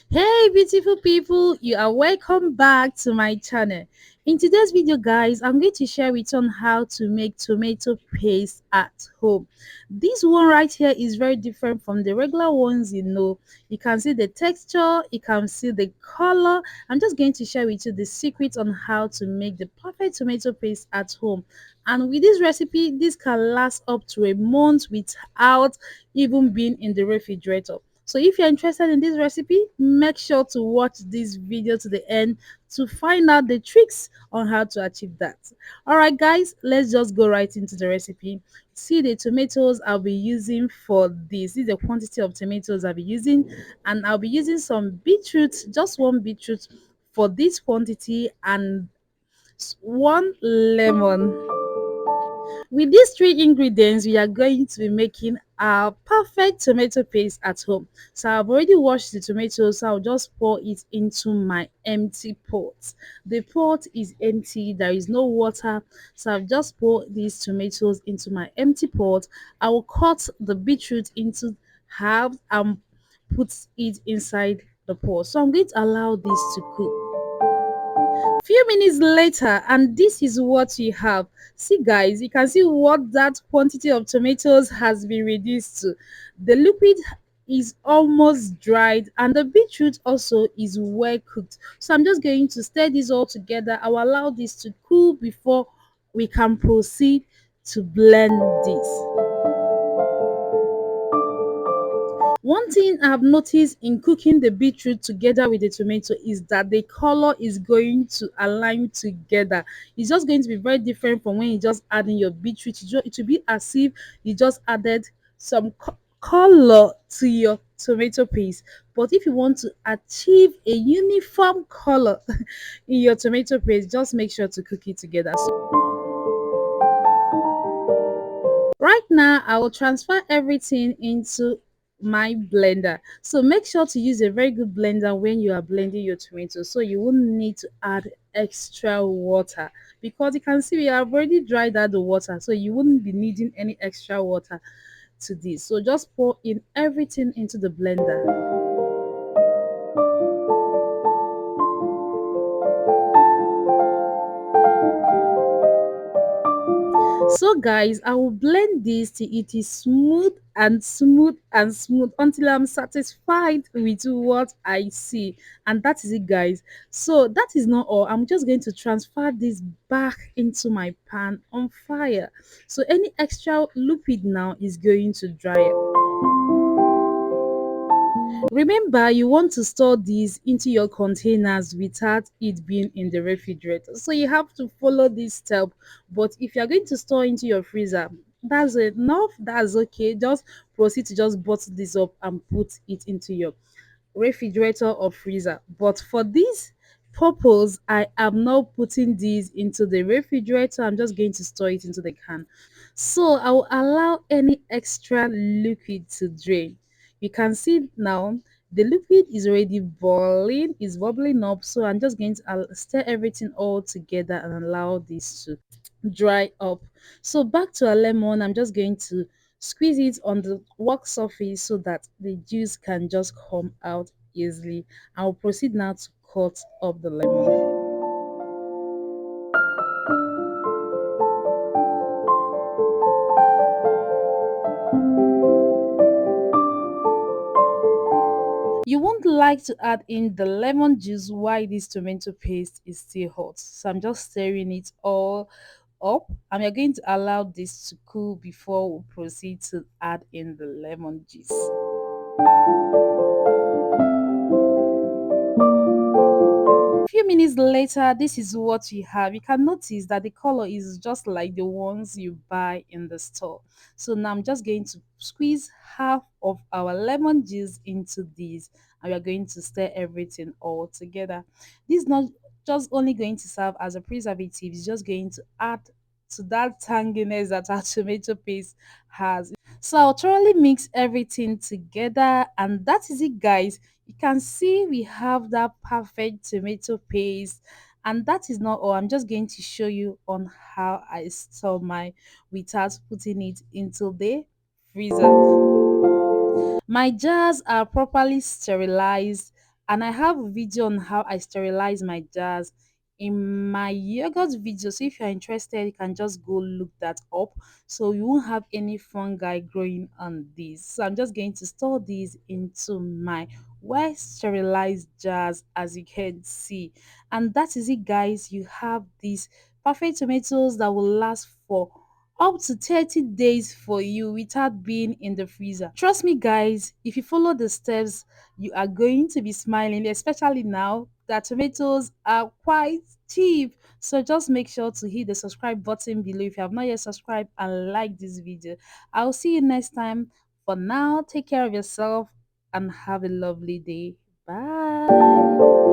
Hey beautiful people, you are welcome back to my channel. In today's video guys, I'm going to share with you on how to make tomato paste at home. This one right here is very different from the regular ones you know. You can see the texture, you can see the color. I'm just going to share with you the secret on how to make the perfect tomato paste at home. And with this recipe, this can last up to a month without even being in the refrigerator. So if you're interested in this recipe, make sure to watch this video to the end to find out the tricks on how to achieve that. All right, guys, let's just go right into the recipe. See the tomatoes I'll be using for this. This is the quantity of tomatoes I'll be using, and I'll be using some beetroot, just one beetroot for this quantity, and one lemon. With these three ingredients, we are going to be making our perfect tomato paste at home. So I've already washed the tomatoes, so I'll just pour it into my empty pot. The pot is empty, there is no water. So I've just poured these tomatoes into my empty pot. I will cut the beetroot into halves and put it inside the pot. So I'm going to allow this to cook. Few minutes later, and this is what you have. See guys, you can see what that quantity of tomatoes has been reduced to. The liquid is almost dried and the beetroot also is well cooked. So I'm just going to stir this all together. I'll allow this to cool before we can proceed to blend this. One thing I've noticed in cooking the beetroot together with the tomato is that the color is going to align together. It's just going to be very different from when you just add in your beetroot. It will be as if you just added some color to your tomato paste. But if you want to achieve a uniform color in your tomato paste, just make sure to cook it together. Right now, I will transfer everything into my blender. So make sure to use a very good blender when you are blending your tomatoes, so you won't need to add extra water, because you can see we have already dried out the water, so you wouldn't be needing any extra water to this. So just pour in everything into the blender. So guys, I will blend this till it is smooth and smooth and smooth until I'm satisfied with what I see. And that is it guys. So that is not all. I'm just going to transfer this back into my pan on fire. So any extra liquid now is going to dry up. Remember, you want to store these into your containers without it being in the refrigerator. So you have to follow this step. But if you're going to store into your freezer, that's enough. That's okay. Just proceed to just bottle this up and put it into your refrigerator or freezer. But for this purpose, I am not putting these into the refrigerator. I'm just going to store it into the can. So I will allow any extra liquid to drain. You can see now the liquid is already boiling, is bubbling up. So I'm just going to stir everything all together and allow this to dry up. So back to a lemon, I'm just going to squeeze it on the work surface so that the juice can just come out easily. I'll proceed now to cut up the lemon. You won't like to add in the lemon juice while this tomato paste is still hot. So I'm just stirring it all up, and we're going to allow this to cool before we proceed to add in the lemon juice. Few minutes later, this is what you have. You can notice that the color is just like the ones you buy in the store. So now I'm just going to squeeze half of our lemon juice into this, and we're going to stir everything all together. This is not just only going to serve as a preservative, it's just going to add to that tanginess that our tomato paste has. So I'll thoroughly mix everything together, and that is it guys. You can see we have that perfect tomato paste, and that is not all. I'm just going to show you on how I store mine without putting it into the freezer. My jars are properly sterilized, And I have a video on how I sterilize my jars in my yogurt video. So if you're interested, you can just go look that up. So you won't have any fungi growing on these. So I'm just going to store these into my well sterilized jars, as you can see. And that is it, guys. You have these perfect tomatoes that will last for up to 30 days for you without being in the freezer. Trust me, guys, if you follow the steps, you are going to be smiling, especially now that tomatoes are quite cheap. So just make sure to hit the subscribe button below if you have not yet subscribed, and like this video. I'll see you next time. For now, take care of yourself and have a lovely day. Bye.